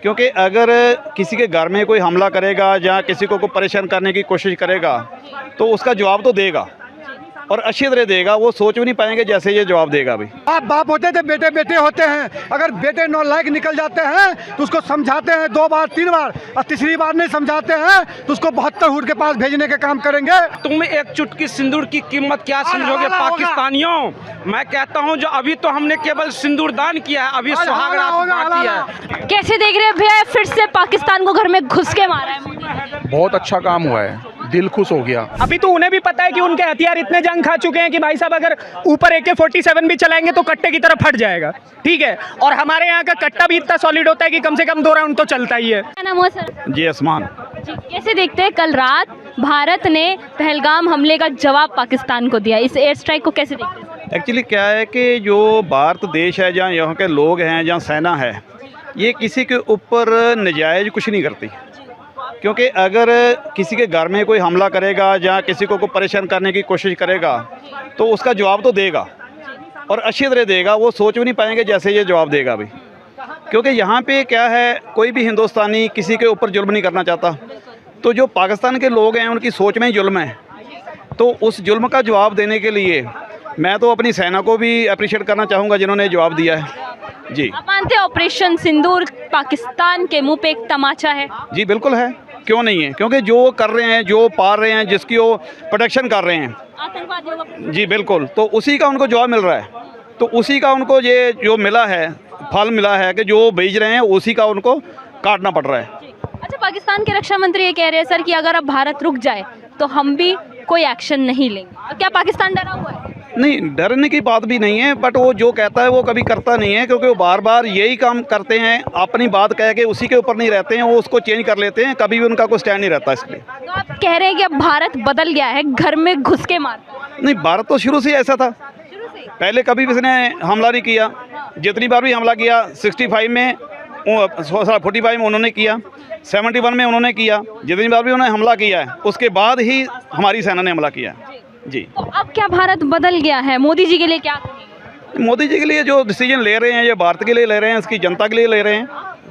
क्योंकि अगर किसी के घर में कोई हमला करेगा या किसी को परेशान करने की कोशिश करेगा तो उसका जवाब तो देगा और अच्छी तरह देगा। वो सोच भी नहीं पाएंगे जैसे ये जवाब देगा। अभी आप बाप होते थे, बेटे बेटे होते हैं। अगर बेटे नालायक निकल जाते हैं तो उसको समझाते हैं 2 बार 3 बार, और तीसरी बार नहीं समझाते हैं तो उसको 72 हुड के पास भेजने का काम करेंगे। तुम एक चुटकी सिंदूर की कीमत क्या समझोगे पाकिस्तानियों? मैं कहता हूं जो अभी तो हमने केवल सिंदूर दान किया है, अभी सुहाग रात बाकी है। कैसे देख रहे हैं भैया, फिर से पाकिस्तान को घर में घुस के मारा है मोदी? बहुत अच्छा काम हुआ है, दिल खुश हो गया। अभी तो उन्हें भी पता है कि उनके हथियार इतने जंग खा चुके हैं कि भाई साहब अगर ऊपर AK-47 भी चलाएंगे तो कट्टे की तरफ फट जाएगा, ठीक है। और हमारे यहाँ का कट्टा भी इतना सॉलिड होता है कि कम से कम 2 राउंड तो चलता ही है। क्या नाम हुआ सर? जी आसमान। जी, कैसे देखते हैं कल रात भारत ने पहलगाम हमले का जवाब पाकिस्तान को दिया, इस एयर स्ट्राइक को कैसे देखते हैं? एक्चुअली क्या है कि जो भारत देश है, जहाँ यहाँ के लोग हैं, जहाँ सेना है, ये किसी के ऊपर नजायज़ कुछ नहीं करती। क्योंकि अगर किसी के घर में कोई हमला करेगा या किसी को परेशान करने की कोशिश करेगा तो उसका जवाब तो देगा और अच्छी तरह देगा। वो सोच भी नहीं पाएंगे जैसे ये जवाब देगा। अभी क्योंकि यहाँ पे क्या है, कोई भी हिंदुस्तानी किसी के ऊपर जुल्म नहीं करना चाहता। तो जो पाकिस्तान के लोग हैं उनकी सोच में ही जुल्म है। तो उस जुल्म का जवाब देने के लिए मैं तो अपनी सेना को भी अप्रिशिएट करना चाहूँगा जिन्होंने जवाब दिया है। जी, आप मानते हैं ऑपरेशन सिंदूर पाकिस्तान के मुंह पे एक तमाचा है? जी बिल्कुल है, क्यों नहीं है। क्योंकि जो कर रहे हैं, जो पार रहे हैं, जिसकी वो प्रोटेक्शन कर रहे हैं, आतंकवादियों का। जी, जी बिल्कुल, तो उसी का उनको जवाब मिल रहा है। तो उसी का उनको ये जो मिला है, फल मिला है कि जो बेच रहे हैं उसी का उनको काटना पड़ रहा है। अच्छा, पाकिस्तान के रक्षा मंत्री ये कह रहे हैं सर कि अगर अब भारत रुक जाए तो हम भी कोई एक्शन नहीं लेंगे। क्या पाकिस्तान डरा हुआ है? नहीं, डरने की बात भी नहीं है, बट वो जो कहता है वो कभी करता नहीं है। क्योंकि वो बार बार यही काम करते हैं, अपनी बात कह के उसी के ऊपर नहीं रहते हैं, वो उसको चेंज कर लेते हैं। कभी भी उनका कोई स्टैंड नहीं रहता इसलिए। तो आप कह रहे हैं कि अब भारत बदल गया है, घर में घुस के मारता है? नहीं, भारत तो शुरू से ही ऐसा था। पहले कभी भी इसने हमला नहीं किया। जितनी बार भी हमला किया 65 में, 45 में उन्होंने किया, 71 में उन्होंने किया। जितनी बार भी उन्होंने हमला किया है उसके बाद ही हमारी सेना ने हमला किया है। जी, तो अब क्या भारत बदल गया है? मोदी जी के लिए क्या कहेंगे? मोदी जी के लिए जो डिसीजन ले रहे हैं ये भारत के लिए ले रहे हैं, इसकी जनता के लिए ले रहे हैं।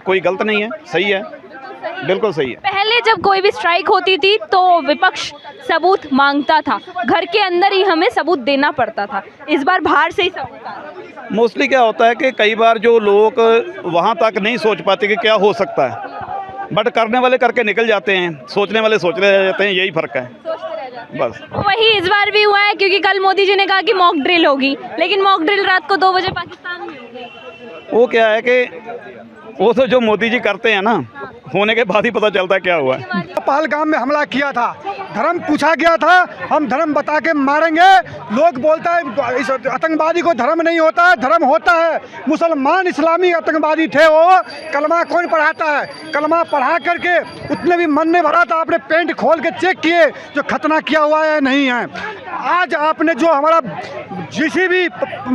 कोई गलत नहीं है, सही है, बिल्कुल सही है। पहले जब कोई भी स्ट्राइक होती थी तो विपक्ष सबूत मांगता था, घर के अंदर ही हमें सबूत देना पड़ता था। इस बार बाहर से ही सबूत आ रहा है। मोस्टली क्या होता है कि कई बार जो लोग वहाँ तक नहीं सोच पाते कि क्या हो सकता है, बट करने वाले करके निकल जाते हैं, सोचने वाले सोचते रह जाते हैं। यही फ़र्क है बस। वही इस बार भी हुआ है, क्योंकि कल मोदी जी ने कहा कि मॉक ड्रिल होगी, लेकिन मॉक ड्रिल रात को 2 बजे पाकिस्तान में होगी। वो क्या है कि वो तो जो मोदी जी करते हैं ना, होने के बाद ही पता चलता है क्या हुआ है। पहलगाम में हमला किया था, धर्म पूछा गया था, हम धर्म बता के मारेंगे। लोग बोलता है इस आतंकवादी को धर्म नहीं होता है, धर्म होता है। मुसलमान इस्लामी आतंकवादी थे वो। कलमा कौन पढ़ाता है? कलमा पढ़ा करके उतने भी मन नहीं भरा था। आपने पेंट खोल के चेक किए जो खतना किया हुआ है नहीं है। आज आपने जो हमारा किसी भी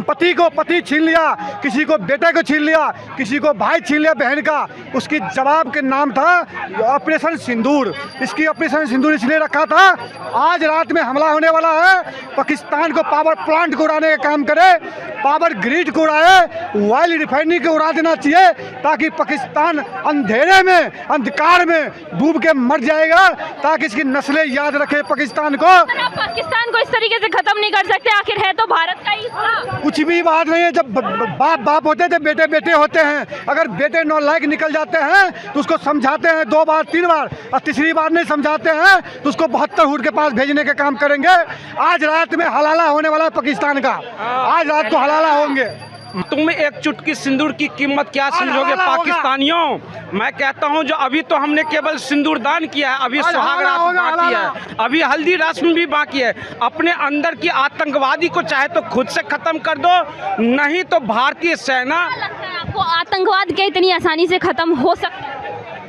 पति को पति छीन लिया, किसी को बेटे को छीन लिया, किसी को भाई छीन लिया बहन का, उसकी जवाब के नाम था ऑपरेशन सिंदूर। इसकी ऑपरेशन सिंदूर इसलिए रखा था, आज रात में हमला होने वाला है। पाकिस्तान को पावर प्लांट को उड़ाने का काम करे, पावर ग्रिड को उड़ाए, ऑयल रिफाइनरी को उड़ा देना चाहिए, ताकि पाकिस्तान अंधेरे में, अंधकार में डूब के मर जाएगा, ताकि इसकी नस्लें याद रखे पाकिस्तान को। आप पाकिस्तान को इस तरीके से खत्म नहीं कर सकते, आखिर है तो भारत का ही हिस्सा। कुछ भी बात नहीं है। जब बाप बाप होते थे, बेटे बेटे होते हैं। अगर बेटे नालायक निकल जाते हैं तो उसको समझाते हैं 2 बार 3 बार, और तीसरी बार नहीं समझाते हैं तो उसको 72 हुड के पास भेजने का काम करेंगे। आज रात में हलाला होने वाला है पाकिस्तान का, आज रात को हलाला होंगे। तुम एक चुटकी सिंदूर की कीमत क्या समझोगे पाकिस्तानियों? मैं कहता हूं जो अभी तो हमने केवल सिंदूर दान किया है, अभी सुहाग रात बाकी है, अभी हल्दी रस्म भी बाकी है। अपने अंदर की आतंकवादी को चाहे तो खुद से खत्म कर दो, नहीं तो भारतीय सेना। आपको आतंकवाद क्या इतनी आसानी से खत्म हो सकता है?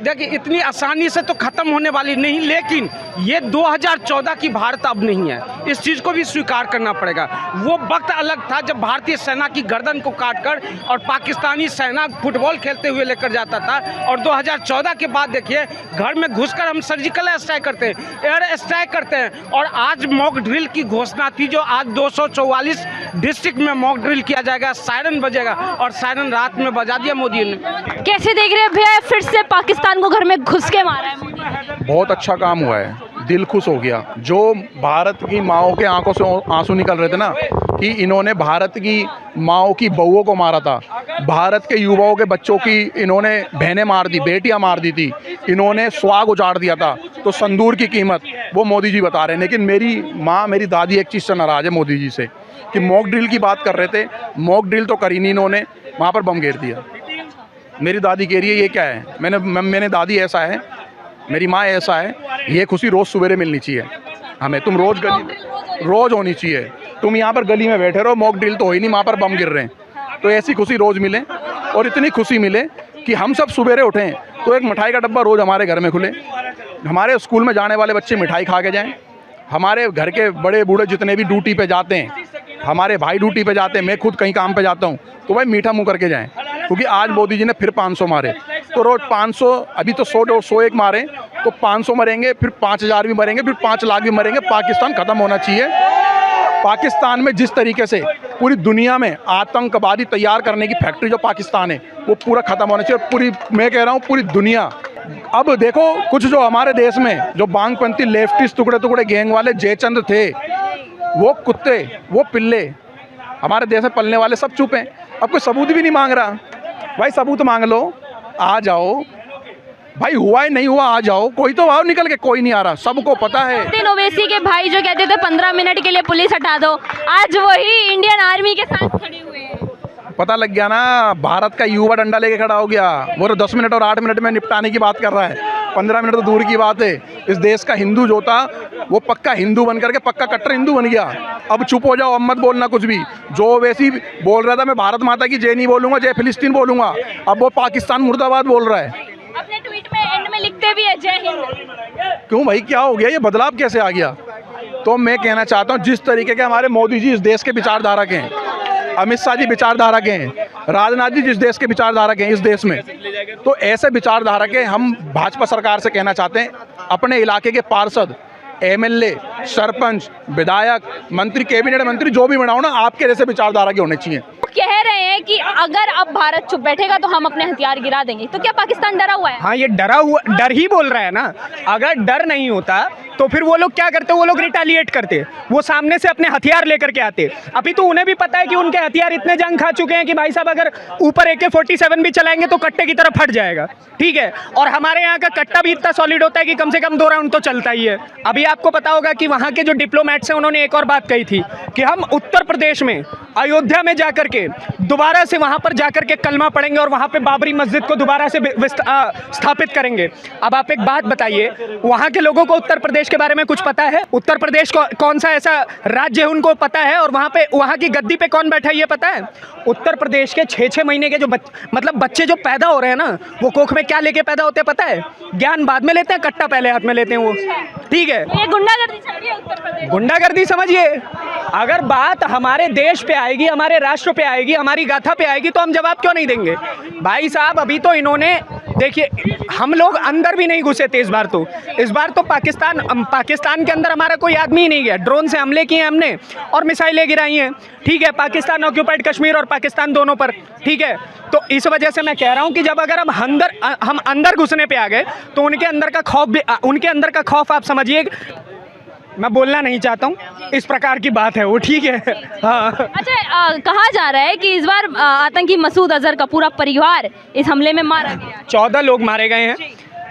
देखिए इतनी आसानी से तो ख़त्म होने वाली नहीं, लेकिन ये 2014 की भारत अब नहीं है, इस चीज़ को भी स्वीकार करना पड़ेगा। वो वक्त अलग था जब भारतीय सेना की गर्दन को काटकर और पाकिस्तानी सेना फुटबॉल खेलते हुए लेकर जाता था, और 2014 के बाद देखिए घर में घुसकर हम सर्जिकल स्ट्राइक करते हैं, एयर स्ट्राइक करते हैं, और आज मॉक ड्रिल की घोषणा थी जो आज 244 डिस्ट्रिक्ट में मॉक ड्रिल किया जाएगा, सायरन बजेगा, और सायरन रात में बजा दिया मोदी ने। कैसे देख रहे हैं भैया, फिर से पाकिस्तान को घर में घुस के मारा है मोदी ने? बहुत अच्छा काम हुआ है, दिल खुश हो गया। जो भारत की माओं के आंखों से आंसू निकल रहे थे ना कि इन्होंने भारत की माओं की बहुओं को मारा था, भारत के युवाओं के बच्चों की इन्होंने बहनें मार दी, बेटियां मार दी थी, इन्होंने स्वाग उजाड़ दिया था, तो संदूर की कीमत वो मोदी जी बता रहे हैं। लेकिन मेरी माँ, मेरी दादी एक चीज़ से नाराज़ है मोदी जी से कि मॉक ड्रिल की बात कर रहे थे, मॉक ड्रिल तो करी नहीं इन्होंने, वहाँ पर बम घेर दिया। मेरी दादी कह रही है ये क्या है, मैंने दादी ऐसा है, मेरी माँ ऐसा है, ये खुशी रोज़ सवेरे मिलनी चाहिए हमें। तुम रोज़ होनी चाहिए, तुम यहाँ पर गली में बैठे रहो, मॉक ड्रिल तो हो ही नहीं, वहाँ पर बम गिर रहे हैं, तो ऐसी खुशी रोज़ मिले, और इतनी खुशी मिले कि हम सब सवेरे उठें तो एक मिठाई का डब्बा रोज़ हमारे घर में खुले, हमारे स्कूल में जाने वाले बच्चे मिठाई खा के जाएँ, हमारे घर के बड़े बूढ़े जितने भी ड्यूटी पे जाते हैं, हमारे भाई ड्यूटी पे जाते हैं, मैं खुद कहीं काम पे जाता हूँ, तो भाई मीठा मुँह करके जाएं, क्योंकि आज मोदी जी ने फिर 500 मारे, तो रोज़ 500, अभी तो 101 मारे, तो 500 मरेंगे, फिर 5000 भी मरेंगे, फिर 5 लाख भी मरेंगे। पाकिस्तान ख़त्म होना चाहिए। पाकिस्तान में जिस तरीके से पूरी दुनिया में आतंकवादी तैयार करने की फैक्ट्री जो पाकिस्तान है, वो पूरा ख़त्म होना चाहिए। पूरी, मैं कह रहा हूँ पूरी दुनिया। अब देखो कुछ जो हमारे देश में जो बांगपंथी लेफ्टिस्ट टुकड़े टुकड़े गैंग वाले जयचंद्र थे, वो कुत्ते, वो पिल्ले हमारे देश में पलने वाले सब चुप हैं। अब कोई सबूत भी नहीं मांग रहा, भाई सबूत मांग लो, आ जाओ भाई, हुआ है नहीं हुआ आ जाओ, कोई तो आओ निकल के, कोई नहीं आ रहा, सबको पता है। दिन ओवैसी के भाई जो कहते थे 15 मिनट के लिए पुलिस हटा दो, आज वही इंडियन आर्मी के साथ खड़े हुए हैं। पता लग गया ना, भारत का युवा डंडा लेके खड़ा हो गया। वो तो 10 मिनट और 8 मिनट में निपटाने की बात कर रहा है, 15 मिनट तो दूर की बात है। इस देश का हिंदू जो था वो पक्का हिंदू बन करके पक्का कट्टर हिंदू बन गया। अब चुप हो जाओ, अब मत बोलना कुछ भी। जो वैसी बोल रहा था मैं भारत माता की जय नहीं बोलूंगा, जय फिलिस्तीन बोलूंगा, अब वो पाकिस्तान मुर्दाबाद बोल रहा है। अपने ट्वीट में एंड में लिखते भी है जय हिंद। क्यों भाई, क्या हो गया, ये बदलाव कैसे आ गया? तो मैं कहना चाहता हूँ, जिस तरीके के हमारे मोदी जी इस देश के विचारधारा के हैं, अमित शाह जी विचारधारा के हैं, राजनाथ जी जिस देश के विचारधारा के हैं इस देश में, तो ऐसे विचारधारा के हम भाजपा सरकार से कहना चाहते हैं, अपने इलाके के पार्षद, एमएलए, सरपंच, विधायक, मंत्री, कैबिनेट मंत्री जो भी बनाओ ना, आपके जैसे विचारधारा के होने चाहिए। कह रहे हैं कि अगर अब भारत चुप बैठेगा तो हम अपने हथियार गिरा देंगे, तो क्या पाकिस्तान डरा हुआ है? हाँ, ये डर ही बोल रहा है ना। अगर डर नहीं होता तो फिर वो लोग क्या करते, वो लोग रिटेलिएट करते, वो सामने से अपने हथियार लेकर के आते। अभी तो उन्हें भी पता है कि उनके हथियार इतने जंग खा चुके हैं कि भाई साहब अगर ऊपर AK-47 भी चलाएंगे तो कट्टे की तरफ फट जाएगा, ठीक है। और हमारे यहाँ का कट्टा भी इतना सॉलिड होता है कि कम से कम 2 राउंड तो चलता ही है। अभी आपको पता होगा कि वहाँ के जो डिप्लोमेट्स हैं उन्होंने एक और बात कही थी कि हम उत्तर प्रदेश में अयोध्या में जाकर के दोबारा से वहाँ पर जाकर के कलमा पढ़ेंगे और वहाँ पे बाबरी मस्जिद को दोबारा से स्थापित करेंगे। अब आप एक बात बताइए, वहाँ के लोगों को उत्तर प्रदेश के बारे में कुछ पता है? उत्तर प्रदेश को कौन सा ऐसा राज्य है उनको पता है? और वहाँ पे वहाँ की गद्दी पे कौन बैठा है ये पता है? उत्तर प्रदेश के 6-6 महीने के जो बच्चे जो पैदा हो रहे हैं ना, वो कोख में क्या लेके पैदा होते हैं पता है? ज्ञान बाद में लेते हैं, कट्टा पहले हाथ में लेते हैं वो, ठीक है। ये गुंडागर्दी चल रही है उत्तर प्रदेश। गुंडागर्दी समझिए। अगर बात हमारे देश पे आएगी, हमारे राष्ट्र पे आएगी, हमारी गाथा पे आएगी, तो हम जवाब क्यों नहीं देंगे? भाई साहब अभी तो इन्होंने, देखिए हम लोग अंदर भी नहीं घुसे थे इस बार तो पाकिस्तान के अंदर हमारा कोई आदमी ही नहीं गया। ड्रोन से हमले किए हमने और मिसाइलें गिराई हैं, ठीक है, पाकिस्तान ऑक्यूपाइड कश्मीर और पाकिस्तान दोनों पर, ठीक है। तो इस वजह से मैं कह रहा हूं कि जब अगर हम अंदर घुसने पे आ गए तो उनके अंदर का खौफ आप समझिए। मैं बोलना नहीं चाहता हूँ, इस प्रकार की बात है वो, ठीक है। हाँ। अच्छा, कहा जा रहा है कि इस बार आतंकी मसूद अजहर का पूरा परिवार इस हमले में मारा गया। 14 लोग मारे गए हैं।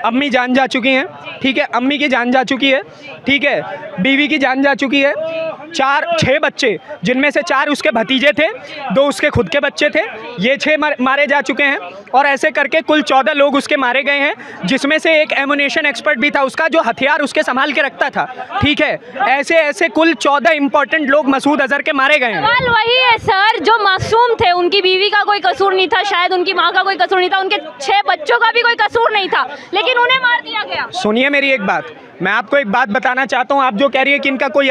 अम्मी जान जा चुकी हैं, ठीक है, अम्मी की जान जा चुकी है, ठीक है, बीवी की जान जा चुकी है, 6 बच्चे, जिनमें से 4 उसके भतीजे थे, 2 उसके खुद के बच्चे थे, ये 6 मारे जा चुके हैं। और ऐसे करके कुल 14 लोग उसके मारे गए हैं, जिसमें से एक एमुनेशन एक्सपर्ट भी था, उसका जो हथियार उसके संभाल के रखता था। ठीक है, ऐसे ऐसे कुल 14 इंपॉर्टेंट लोग मसूद अजहर के मारे गए हैं। सवाल वही है सर, जो मासूम थे, उनकी बीवी का कोई कसूर नहीं था, शायद उनकी माँ का कोई कसूर नहीं था, उनके 6 बच्चों का भी कोई कसूर नहीं था, लेकिन उन्हें मार दिया गया। सुनिए मेरी एक बात, मैं आपको एक बात बताना चाहता हूँ। आप जो कह रही है कि इनका कोई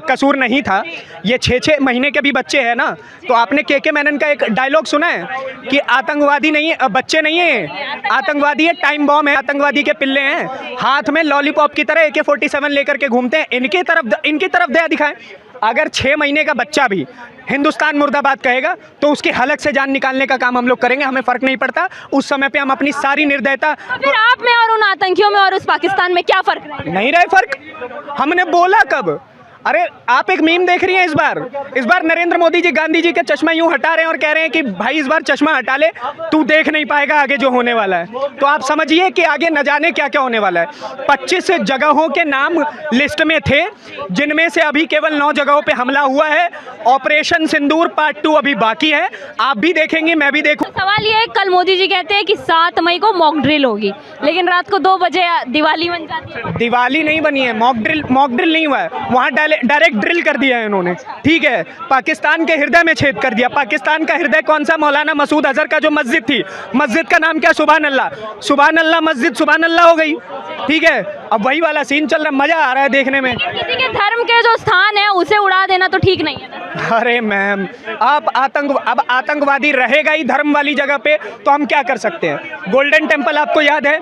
कसूर नहीं था, ये 6 महीने के भी बच्चे हैं ना। तो आपने के मैनन का एक डायलॉग सुना है कि आतंकवादी नहीं है, बच्चे नहीं है, आतंकवादी है, टाइम बॉम्ब है, आतंकवादी के पिल्ले हैं, हाथ में लॉलीपॉप की तरह AK-47 लेकर के घूमते हैं। इनकी तरफ दया दिखाएं। अगर 6 महीने का बच्चा भी हिंदुस्तान मुर्दाबाद कहेगा तो उसकी हलक से जान निकालने का काम हम लोग करेंगे, हमें फ़र्क नहीं पड़ता। उस समय पे हम अपनी सारी निर्दयता। फिर आप में और उन आतंकियों में और उस पाकिस्तान में क्या फ़र्क है? नहीं रहे फ़र्क। हमने बोला कब? अरे आप एक मीम देख रही हैं इस बार नरेंद्र मोदी जी गांधी जी के चश्मा यूं हटा रहे हैं और कह रहे हैं कि भाई इस बार चश्मा हटा ले, तू देख नहीं पाएगा आगे जो होने वाला है। तो आप समझिए कि आगे न जाने क्या क्या होने वाला है। 25 जगहों के नाम लिस्ट में थे, जिनमें से अभी केवल 9 जगहों पे हमला हुआ है। ऑपरेशन सिंदूर पार्ट 2 अभी बाकी है, आप भी देखेंगे, मैं भी देखूँ। सवाल ये है, कल मोदी जी कहते हैं कि 7 मई को मॉक ड्रिल होगी, लेकिन रात को 2 बजे दिवाली बन जाती है। दिवाली नहीं बनी है, मॉक ड्रिल नहीं हुआ है, वहाँ डायरेक्ट ड्रिल कर दिया है इन्होंने। ठीक है, पाकिस्तान के हृदय में छेद कर दिया। पाकिस्तान का हृदय कौन सा? मौलाना मसूद अजहर का जो मस्जिद थी, मस्जिद का नाम क्या? सुभान अल्लाह मस्जिद सुभान अल्लाह हो गई। ठीक है, अब वही वाला सीन चल रहा है, मजा आ रहा है देखने में। किसी के धर्म के जो स्थान है उसे उड़ा देना तो ठीक नहीं है ना। अरे मैम, अब आतंकवादी रहेगा ही धर्म वाली जगह पे, तो हम क्या कर सकते हैं? गोल्डन टेम्पल आपको याद है,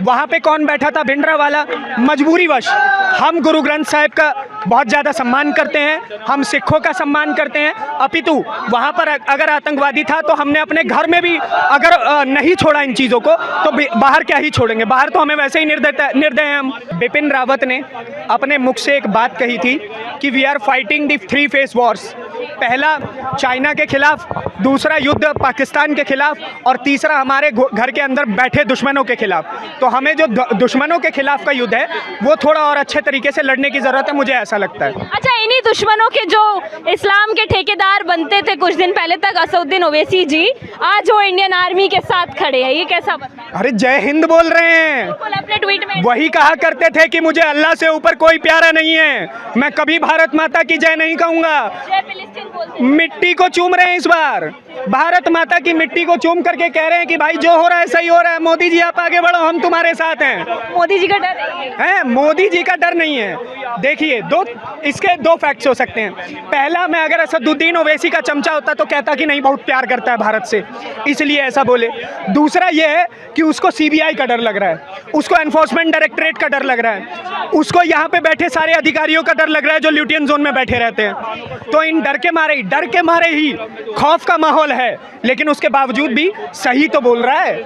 वहाँ पे कौन बैठा था? भिंडरा वाला। मजबूरीवश हम गुरु ग्रंथ साहिब का बहुत ज़्यादा सम्मान करते हैं, हम सिखों का सम्मान करते हैं, अपितु वहाँ पर अगर आतंकवादी था तो हमने अपने घर में भी अगर नहीं छोड़ा इन चीज़ों को, तो बाहर क्या ही छोड़ेंगे? बाहर तो हमें वैसे ही निर्दय हैं हम। बिपिन रावत ने अपने मुख से एक बात कही थी कि we are fighting the 3 face wars. पहला चाइना के खिलाफ, दूसरा युद्ध पाकिस्तान के खिलाफ, और तीसरा हमारे घर के अंदर बैठे दुश्मनों के खिलाफ। तो हमें जो दुश्मनों के खिलाफ का युद्ध है वो थोड़ा और अच्छे तरीके से लड़ने की ज़रूरत है, मुझे ऐसा लगता है। अच्छा, इन्हीं दुश्मनों के जो इस्लाम के ठेकेदार बनते थे कुछ दिन पहले तक, असदुद्दीन ओवैसी जी, आज वो इंडियन आर्मी के साथ खड़े हैं, ये कैसा बता? अरे जय हिंद बोल रहे हैं, अपने ट्वीट में वही कहा करते थे कि मुझे अल्लाह से ऊपर कोई प्यारा नहीं है, मैं कभी भारत माता की जय नहीं कहूँगा। जय फिलिस्तीन बोलते हैं। मिट्टी को चूम रहे हैं इस बार, भारत माता की मिट्टी को चूम करके कह रहे हैं कि भाई जो हो रहा है सही हो रहा है, मोदी जी आप आगे बढ़ो, हम तुम्हारे साथ हैं। मोदी जी का डर नहीं है? मोदी जी का डर नहीं है। देखिए, इसके 2 फैक्ट्स हो सकते हैं। पहला, मैं अगर असदुद्दीन ओवैसी का चमचा होता तो कहता कि नहीं, बहुत प्यार करता है भारत से, इसलिए ऐसा बोले। दूसरा ये है कि उसको CBI का डर लग रहा है, उसको एनफोर्समेंट डायरेक्टरेट का डर लग रहा है, उसको यहाँ पे बैठे सारे अधिकारियों का डर लग रहा है जो ल्यूटियन जोन में बैठे रहते हैं। तो इन डर के मारे ही खौफ का माहौल है, लेकिन उसके बावजूद भी सही तो बोल रहा है।